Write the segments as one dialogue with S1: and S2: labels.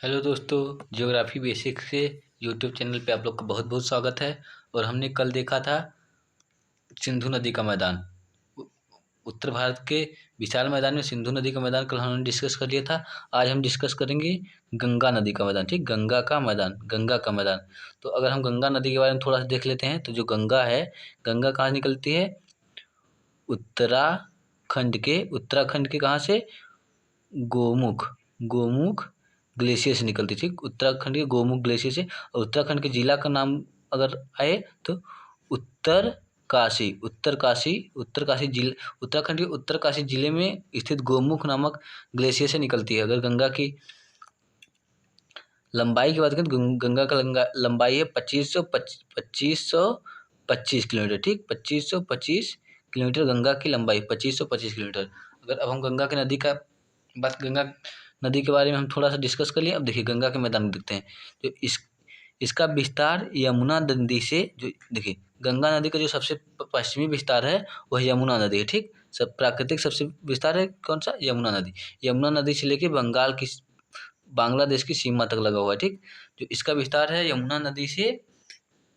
S1: Hello दोस्तों, geography basic से YouTube channel पे आप लोग का बहुत बहुत स्वागत है। और हमने कल देखा था सिंधु नदी का मैदान। उ- उत्तर भारत के विशाल मैदान में सिंधु नदी का मैदान कल हमने डिस्कस कर लिया था। आज हम डिस्कस करेंगे गंगा नदी का मैदान। ठीक, गंगा का मैदान, गंगा का मैदान। तो अगर हम गंगा नदी के बारे में थोड़ा सा देख लेते हैं तो जो गंगा है, गंगा कहाँ निकलती है? उत्तराखंड के कहाँ से? गोमुख, गोमुख ग्लेशियर से निकलती। ठीक, उत्तराखंड के गोमुख ग्लेशियर से। और उत्तराखंड के जिला का नाम अगर आए तो उत्तरकाशी, उत्तरकाशी जिले, उत्तराखंड के उत्तरकाशी जिले में स्थित गोमुख नामक ग्लेशियर से निकलती है। अगर गंगा की लंबाई की बात करें तो गंगा का लंबाई है 2525 किलोमीटर। ठीक, 2525 किलोमीटर गंगा की लंबाई, 2525 किलोमीटर। अगर अब हम गंगा नदी के बारे में हम थोड़ा सा डिस्कस कर लिए। अब देखिए गंगा के मैदान में देखते हैं। जो इसका विस्तार यमुना नदी से, जो देखिए गंगा नदी का जो सबसे पश्चिमी विस्तार है वह यमुना नदी है। ठीक, सब प्राकृतिक सबसे विस्तार है कौन सा? यमुना नदी। यमुना नदी से लेके बांग्लादेश की सीमा तक लगा हुआ है। ठीक, जो इसका विस्तार है यमुना नदी से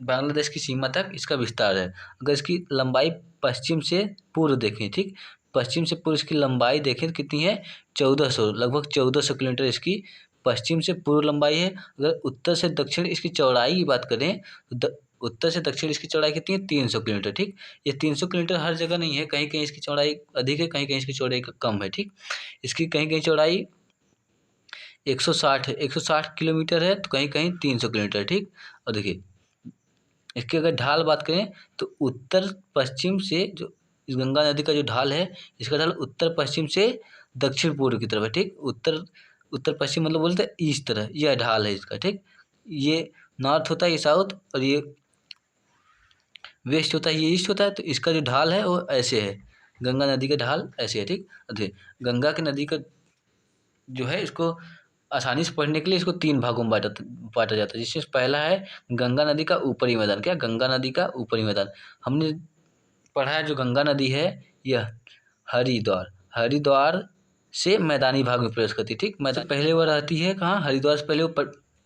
S1: बांग्लादेश की सीमा तक इसका विस्तार है। अगर इसकी लंबाई पश्चिम से पूर्व देखें, ठीक, पश्चिम से पूर्व इसकी लंबाई देखें तो कितनी है? 1400, लगभग 1400 किलोमीटर इसकी पश्चिम से पूर्व लंबाई है। अगर उत्तर से दक्षिण इसकी चौड़ाई की बात करें तो उत्तर से दक्षिण इसकी चौड़ाई कितनी है? 300 किलोमीटर। ठीक, ये 300 किलोमीटर हर जगह नहीं है, कहीं कहीं इसकी चौड़ाई अधिक है, कहीं कहीं इसकी चौड़ाई कम है। ठीक, इसकी कहीं कहीं चौड़ाई 160 किलोमीटर है तो कहीं कहीं 300 किलोमीटर। ठीक, और देखिए इसकी अगर ढाल बात करें तो उत्तर पश्चिम से जो इस गंगा नदी का जो ढाल है, इसका ढाल उत्तर पश्चिम से दक्षिण पूर्व की तरफ है। ठीक, उत्तर उत्तर पश्चिम मतलब बोलते हैं ईस्ट तरह, यह ढाल है इसका। ठीक, ये नॉर्थ होता है, ये साउथ, और ये वेस्ट होता है, ये ईस्ट होता है। तो इसका जो ढाल है वो ऐसे है, गंगा नदी का ढाल ऐसे है। ठीक, देखिए गंगा की नदी का जो है, इसको आसानी से पढ़ने के लिए इसको 3 भागों में बांटा जाता है। जिसमें पहला है गंगा नदी का ऊपरी मैदान। क्या? गंगा नदी का ऊपरी मैदान। हमने पढ़ा है जो गंगा नदी है यह हरिद्वार, हरिद्वार से मैदानी भाग में प्रवेश करती है। ठीक, मैदान पहले वह रहती है कहाँ? हरिद्वार से पहले वो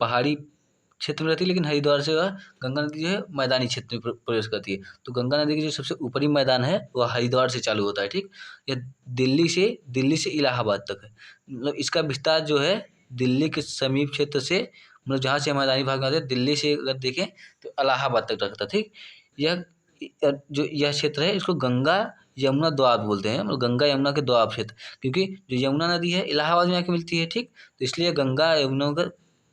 S1: पहाड़ी क्षेत्र में रहती है, लेकिन हरिद्वार से वह गंगा नदी जो है मैदानी क्षेत्र में प्रवेश करती है। तो गंगा नदी की जो सबसे ऊपरी मैदान है वह हरिद्वार से चालू होता है। ठीक, यह दिल्ली से इलाहाबाद तक है। मतलब इसका विस्तार जो है दिल्ली के समीप क्षेत्र से, मतलब जहाँ से मैदानी भाग में आते हैं, दिल्ली से अगर देखें तो इलाहाबाद तक रखता। ठीक, यह जो यह क्षेत्र है इसको गंगा यमुना दोआब बोलते हैं, मतलब गंगा यमुना के दोआब क्षेत्र, क्योंकि जो यमुना नदी है इलाहाबाद में आके मिलती है। ठीक, तो इसलिए गंगा यमुना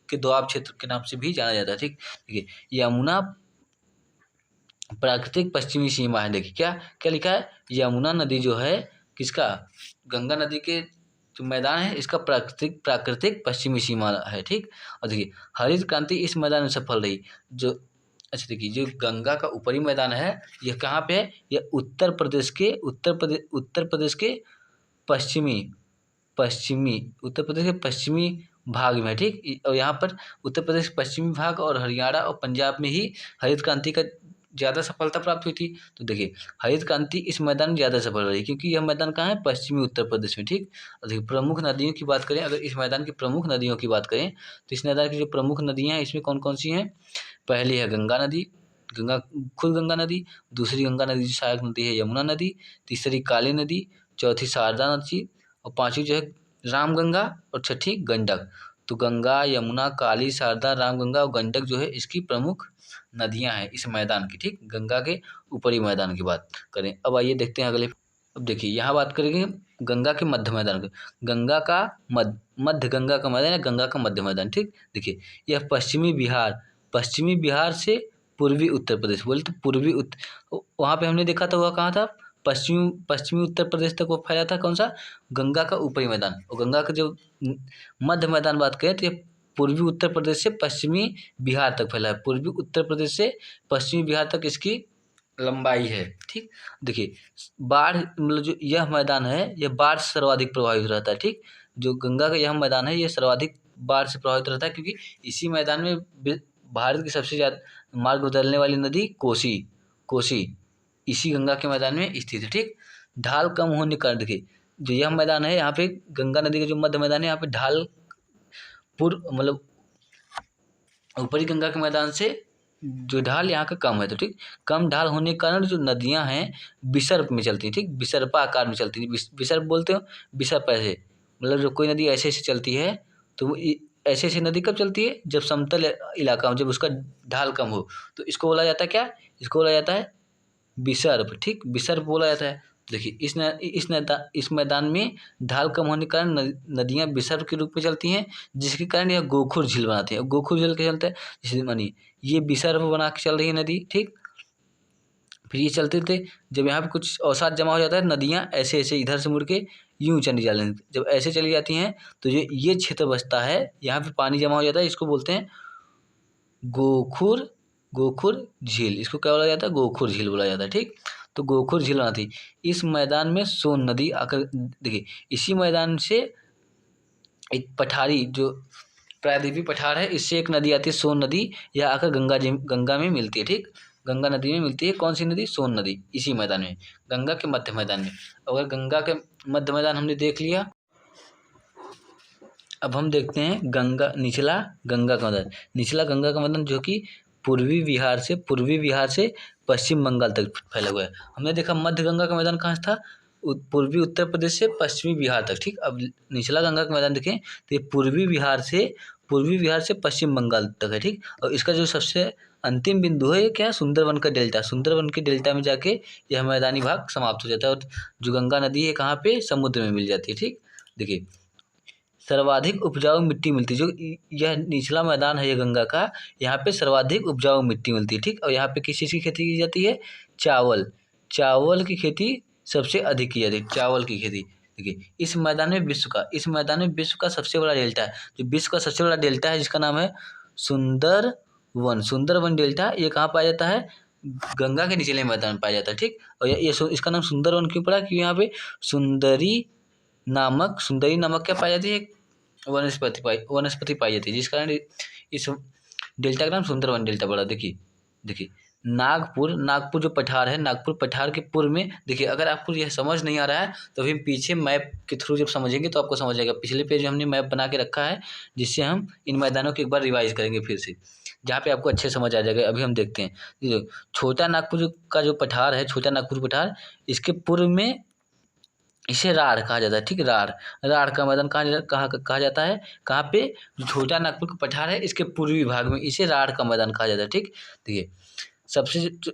S1: के दोआब क्षेत्र के नाम से भी जाना जाता है। ठीक, देखिए यमुना प्राकृतिक पश्चिमी सीमा है। देखिए क्या क्या लिखा है? यमुना नदी जो है किसका? गंगा नदी के जो मैदान है इसका प्राकृतिक प्राकृतिक पश्चिमी सीमा है। ठीक, और देखिए हरित क्रांति इस मैदान में सफल रही। जो अच्छा देखिए, जो गंगा का ऊपरी मैदान है यह कहाँ पे है? यह उत्तर प्रदेश के पश्चिमी उत्तर प्रदेश के पश्चिमी भाग में है। ठीक, और यहाँ पर उत्तर प्रदेश के पश्चिमी भाग और हरियाणा और पंजाब में ही हरित क्रांति का ज़्यादा सफलता प्राप्त हुई थी। तो देखिए हरित क्रांति इस मैदान में ज़्यादा सफल रही, क्योंकि यह मैदान कहाँ है? पश्चिमी उत्तर प्रदेश में। ठीक, और देखिए प्रमुख नदियों की बात करें, अगर इस मैदान की प्रमुख नदियों की बात करें तो इस मैदान की जो प्रमुख नदियाँ हैं इसमें कौन कौन सी हैं? पहली है गंगा नदी, खुद गंगा नदी। दूसरी गंगा नदी जो सहायक नदी है यमुना नदी। तीसरी काली नदी। चौथी शारदा नदी। और पांचवी जो है रामगंगा। और छठी गंडक। तो गंगा, यमुना, काली, शारदा, रामगंगा और गंडक जो है इसकी प्रमुख नदियां हैं इस मैदान की। ठीक, गंगा के ऊपरी मैदान की बात करें। अब आइए देखते हैं अगले। अब देखिए यहाँ बात करेंगे गंगा के मध्य मैदान की। गंगा का मध्य गंगा का मैदान है, गंगा का मध्य मैदान। ठीक, देखिए यह पश्चिमी बिहार से पूर्वी उत्तर प्रदेश, बोले तो वहाँ पे हमने देखा था, वह कहाँ था? पश्चिमी उत्तर प्रदेश तक वो फैला था। कौन सा? गंगा का ऊपरी मैदान। और गंगा का जो मध्य मैदान बात करें तो ये पूर्वी उत्तर प्रदेश से पश्चिमी बिहार तक फैला है। पूर्वी उत्तर प्रदेश से पश्चिमी बिहार तक इसकी लंबाई है। ठीक, देखिए बाढ़, मतलब जो यह मैदान है यह बाढ़ से सर्वाधिक प्रभावित रहता है। ठीक, जो गंगा का यह मैदान है यह सर्वाधिक बाढ़ से प्रभावित रहता है, क्योंकि इसी मैदान में भारत की सबसे ज़्यादा मार्ग बदलने वाली नदी कोसी इसी गंगा के मैदान में स्थित है। ठीक, ढाल कम होने के कारण देखिए जो यह मैदान है यहाँ पे गंगा नदी का जो मध्य मैदान है यहाँ पे ढाल पूर्व मतलब ऊपरी गंगा के मैदान से जो ढाल यहाँ का कम है, तो ठीक कम ढाल होने के कारण जो नदियाँ हैं विसर्प में चलती हैं, ठीक विसर्पा आकार में चलती हैं। विसर्प बोलते हो, विसर्प ऐसे मतलब जो कोई नदी ऐसे ऐसे चलती है तो वो ऐसे ऐसे नदी कब चलती है, जब समतल इलाका हो, जब उसका ढाल कम हो, तो इसको बोला जाता है क्या, इसको बोला जाता है विसर्प, ठीक विसर्प बोला जाता है। देखिए इस मैदान में ढाल कम होने के कारण नदियाँ विसर्प के रूप में चलती हैं, जिसके कारण यह गोखुर झील बनाती है। गोखुर झील क्या चलता है, जैसे मानिए ये विसर्प बना के चल रही है नदी, ठीक फिर ये चलते थे, जब यहाँ पे कुछ अवसाद जमा हो जाता है, नदियाँ ऐसे ऐसे इधर से मुड़ के यूँ चली जा रही, जब ऐसे चली जाती हैं तो ये क्षेत्र बचता है, यहाँ पे पानी जमा हो जाता है, इसको बोलते हैं गोखुर गोखुर झील। इसको क्या बोला जाता है, गोखुर झील बोला जाता है, ठीक। तो गोखुर झील बनाती, इस मैदान में सोन नदी आकर, देखिए इसी मैदान से एक पठारी जो प्रायद्वीपीय पठार है, इससे एक नदी आती है सोन नदी, यह आकर गंगा में मिलती है, ठीक गंगा नदी में मिलती है। कौन सी नदी, सोन नदी, इसी मैदान में, गंगा के मध्य मैदान में। अगर गंगा के मध्य मैदान हमने देख लिया, अब हम देखते हैं निचला गंगा का मैदान। निचला गंगा का मैदान जो कि पूर्वी बिहार से पश्चिम बंगाल तक फैला हुआ है। हमने देखा मध्य गंगा का मैदान कहाँ था, पूर्वी उत्तर प्रदेश से पश्चिमी बिहार तक, ठीक। अब निचला गंगा का मैदान देखें तो ये पूर्वी बिहार से पश्चिम बंगाल तक है, ठीक। और इसका जो सबसे अंतिम बिंदु है ये क्या है, सुंदरवन का डेल्टा, सुंदरवन के डेल्टा में जाके यह मैदानी भाग समाप्त हो जाता है, और जो गंगा नदी है कहाँ पे, समुद्र में मिल जाती है, ठीक। देखिए सर्वाधिक उपजाऊ मिट्टी मिलती है, जो यह निचला मैदान है ये गंगा का, यहाँ पे सर्वाधिक उपजाऊ मिट्टी मिलती है, ठीक। और यहाँ पे किस चीज़ की खेती की जाती है, चावल की खेती सबसे अधिक की जाती है, चावल की खेती। देखिए इस मैदान में विश्व का सबसे बड़ा डेल्टा है, जो विश्व का सबसे बड़ा डेल्टा है जिसका नाम है सुंदरवन डेल्टा, ये कहाँ पाया जाता है, गंगा के निचले मैदान में पाया जाता है, ठीक। और इसका नाम सुंदरवन क्यों पड़ा, क्योंकि यहाँ पे सुंदरी नामक क्या पाई जाती है, वनस्पति पाई जाती है, जिस कारण इस डेल्टा का नाम सुंदरवन डेल्टा पड़ा। देखिए नागपुर जो पठार है, नागपुर पठार के पूर्व में, देखिए अगर आपको यह समझ नहीं आ रहा है तो फिर पीछे मैप के थ्रू जब समझेंगे तो आपको समझ आएगा। पिछले पेज में हमने मैप बना के रखा है, जिससे हम इन मैदानों को एक बार रिवाइज करेंगे फिर से, जहाँ पे आपको अच्छे समझ आ जाएगा। अभी हम देखते हैं छोटा नागपुर का जो पठार है, छोटा नागपुर पठार, इसके पूर्व में इसे राढ़ कहा जाता है, ठीक। राढ़ का मैदान कहा जाता है, कहाँ पे, जो छोटा नागपुर का पठार है इसके पूर्वी भाग में इसे राढ़ का मैदान कहा जाता है, ठीक। देखिए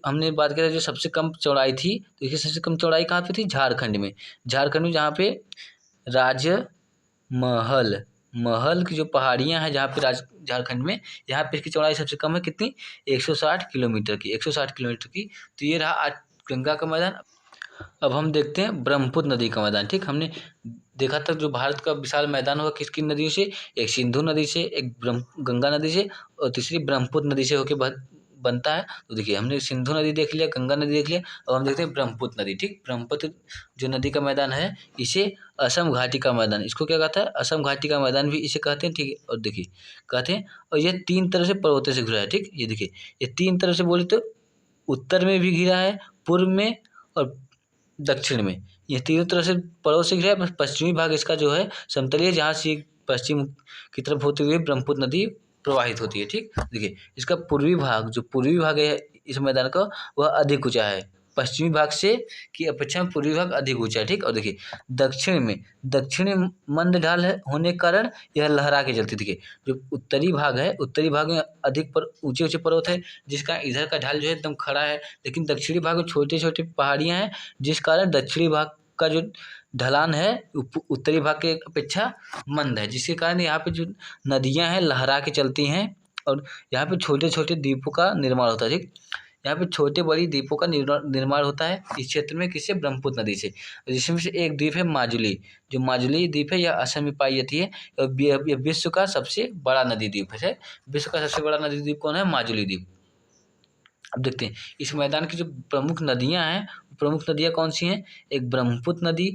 S1: हमने बात करें जो सबसे कम चौड़ाई थी, तो इसकी सबसे कम चौड़ाई कहाँ पे थी, झारखंड में जहाँ पे महल की जो पहाड़ियाँ हैं, जहाँ पे झारखंड में, यहाँ पे इसकी चौड़ाई सबसे कम है, कितनी, 160 किलोमीटर की। तो ये रहा आज गंगा का मैदान। अब हम देखते हैं ब्रह्मपुत्र नदी का मैदान, ठीक। हमने देखा था जो भारत का विशाल मैदान होगा किसकी नदियों से, एक सिंधु नदी से, एक गंगा नदी से, और तीसरी ब्रह्मपुत्र नदी से होकर बनता है। तो देखिए हमने सिंधु नदी देख लिया, गंगा नदी देख लिया, अब हम देखते हैं ब्रह्मपुत्र नदी, ठीक। ब्रह्मपुत्र जो नदी का मैदान है, इसे असम घाटी का मैदान, इसको क्या कहता है, असम घाटी का मैदान भी इसे कहते हैं, ठीक है। और देखिए कहते हैं, और यह 3 तरह से पर्वतों से घिरा है, ठीक। ये देखिए ये 3 तरह से बोले तो उत्तर में भी घिरा है, पूर्व में और दक्षिण में, ये तीनों तरह से पर्वत से घिरा है। पश्चिमी भाग इसका जो है समतलीय, जहाँ से पश्चिम की तरफ होते हुए ब्रह्मपुत्र नदी प्रवाहित होती है, ठीक। देखिए इसका पूर्वी भाग है इस मैदान का, वह अधिक ऊंचा है, पश्चिमी भाग से की अपेक्षा में पूर्वी भाग अधिक ऊंचा है, ठीक। और देखिए दक्षिण में मंद ढाल है होने के कारण यह लहरा के चलती, देखिए जो उत्तरी भाग में अधिक पर ऊंचे पर्वत है, जिसका इधर का ढाल जो है एकदम खड़ा है, लेकिन दक्षिणी भाग में छोटे छोटे पहाड़ियाँ हैं, जिस कारण दक्षिणी भाग का जो ढलान है उत्तरी भाग के अपेक्षा मंद है, जिसके कारण यहाँ पे जो नदियाँ हैं लहरा के चलती हैं, और यहाँ पे छोटे छोटे द्वीपों का निर्माण होता है, ठीक। यहाँ पे छोटे बड़ी द्वीपों का निर्माण होता है इस क्षेत्र में, किससे, ब्रह्मपुत्र नदी से, जिसमें से एक द्वीप है माजुली, जो माजुली द्वीप है यह असम में पाई जाती है, और यह विश्व का सबसे बड़ा नदी द्वीप है। विश्व का सबसे बड़ा नदी द्वीप कौन है, माजुली द्वीप। अब देखते हैं इस मैदान की जो प्रमुख नदियाँ कौन सी हैं, एक ब्रह्मपुत्र नदी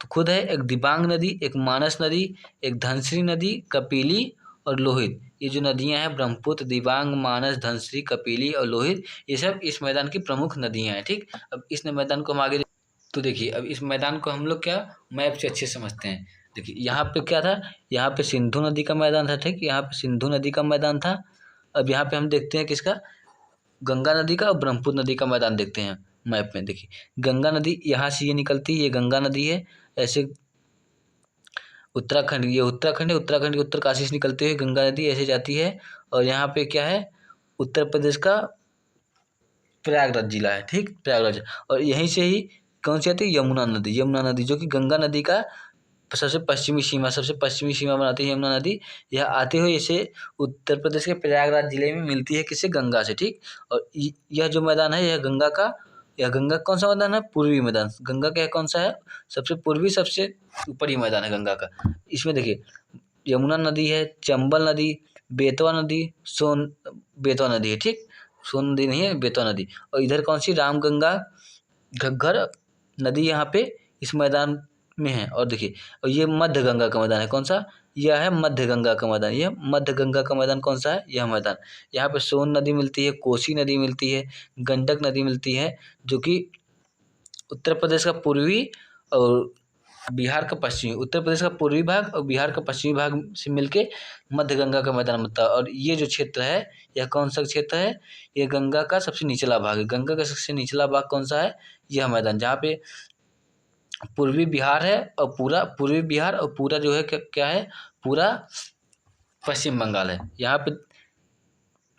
S1: तो खुद है, एक दिबांग नदी, एक मानस नदी, एक धनश्री नदी, कपिली और लोहित। ये जो नदियां हैं ब्रह्मपुत्र, दिबांग, मानस, धनश्री, कपिली और लोहित, ये सब इस मैदान की प्रमुख नदियां हैं, ठीक। अब इस मैदान को हम आगे तो देखिए अब इस मैदान को हम लोग क्या मैप से अच्छे समझते हैं। देखिए यहाँ पे क्या था, यहाँ पे सिंधु नदी का मैदान था, ठीक, यहाँ पे सिंधु नदी का मैदान था। अब यहाँ पे हम देखते हैं किसका, गंगा नदी का और ब्रह्मपुत्र नदी का मैदान देखते हैं मैप में। देखिए गंगा नदी यहाँ से ये निकलती है, ये गंगा नदी है, ऐसे उत्तराखंड, ये उत्तराखंड है, उत्तराखंड के उत्तरकाशी से निकलती हुई गंगा नदी ऐसे जाती है। और यहाँ पे क्या है, उत्तर प्रदेश का प्रयागराज जिला है, ठीक, प्रयागराज। और यहीं से ही कौन सी आती है, यमुना नदी, यमुना नदी जो कि गंगा नदी का सबसे पश्चिमी सीमा, सबसे पश्चिमी सीमा बनाती है यमुना नदी। यह आते हुए इसे उत्तर प्रदेश के प्रयागराज जिले में मिलती है किससे, गंगा से, ठीक। और यह जो मैदान है, यह गंगा का, यह गंगा कौन सा मैदान है, पूर्वी मैदान। गंगा का कौन सा है, सबसे पूर्वी, सबसे ऊपरी मैदान है गंगा का। इसमें देखिए यमुना नदी है, चंबल नदी, बेतवा नदी, बेतवा नदी है, ठीक, सोन नदी नहीं है, बेतवा नदी। और इधर कौन सी, रामगंगा, घग्गर नदी यहाँ पे इस मैदान में है। और देखिए, और ये मध्य गंगा का मैदान है, कौन सा, यह है मध्य गंगा का मैदान। यह मध्य गंगा का मैदान कौन सा है, यह मैदान। यहाँ पे सोन नदी मिलती है, कोसी नदी मिलती है, गंडक नदी मिलती है, जो कि उत्तर प्रदेश का पूर्वी और बिहार का पश्चिमी, उत्तर प्रदेश का पूर्वी भाग और बिहार का पश्चिमी भाग से मिलके मध्य गंगा का मैदान बनता है। और ये जो क्षेत्र है, यह कौन सा क्षेत्र है, ये गंगा का सबसे निचला भाग है। गंगा का सबसे निचला भाग कौन सा है, यह मैदान, जहाँ पे पूर्वी बिहार है और पूरा पूर्वी बिहार और पूरा जो है क्या है, पूरा पश्चिम बंगाल है। यहाँ पे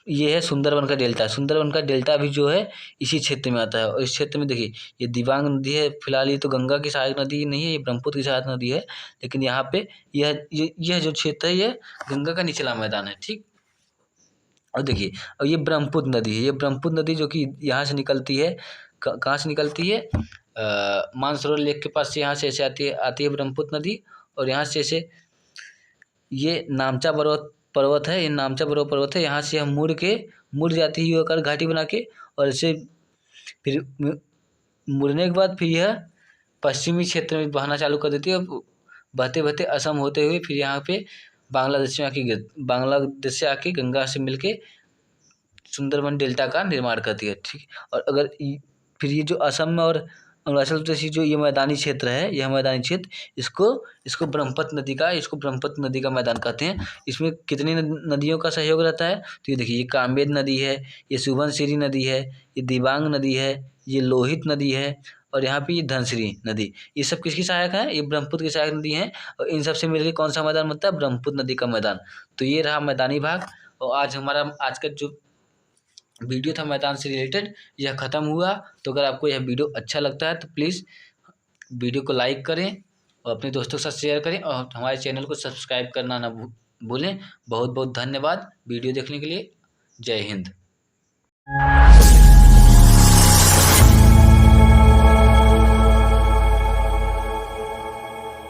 S1: ये है सुंदरबन का डेल्टा, सुंदरबन का डेल्टा भी जो है इसी क्षेत्र में आता है। और इस क्षेत्र में देखिए ये दिबांग नदी है, फिलहाल ये तो गंगा की सहायक नदी नहीं है, ये ब्रह्मपुत्र की सहायक नदी है। लेकिन यहाँ पे यह जो क्षेत्र है, ये गंगा का निचला मैदान है, ठीक। और देखिए, और ये ब्रह्मपुत्र नदी है, ये ब्रह्मपुत्र नदी जो कि यहाँ से निकलती है, कहाँ से निकलती है, मानसरोवर लेक के पास से, यहाँ से ऐसे आती है ब्रह्मपुत्र नदी। और यहाँ से ऐसे ये नामचा पर्वत है, ये नामचा पर्वत है, यहाँ से हम मुड़ जाती है योगाकार घाटी बना के। और ऐसे फिर मुड़ने के बाद फिर यह पश्चिमी क्षेत्र में बहना चालू कर देती है, बहते बहते असम होते हुए फिर यहाँ पे बांग्लादेश से आके गंगा से मिलके सुंदरबन डेल्टा का निर्माण करती है, ठीक। और अगर फिर ये जो असम में और अरुणाचल प्रदेश जो ये मैदानी क्षेत्र है, यह मैदानी क्षेत्र, इसको ब्रह्मपुत्र नदी का मैदान कहते हैं। इसमें कितनी नदियों का सहयोग रहता है, तो ये देखिए, ये कामेद नदी है, ये सुबनसिरी नदी है, ये दिबांग नदी है, ये लोहित नदी है, और यहाँ पे ये धनसिरी नदी। ये सब किसकी सहायक है, ये ब्रह्मपुत्र की सहायक नदी है। और इन सब से मिलकर कौन सा मैदान बनता है, ब्रह्मपुत्र नदी का मैदान। तो ये रहा मैदानी भाग। और आज का जो वीडियो था मैदान से रिलेटेड, यह ख़त्म हुआ। तो अगर आपको यह वीडियो अच्छा लगता है तो प्लीज़ वीडियो को लाइक करें और अपने दोस्तों के साथ शेयर करें, और हमारे चैनल को सब्सक्राइब करना ना भूलें। बहुत बहुत धन्यवाद वीडियो देखने के लिए। जय हिंद।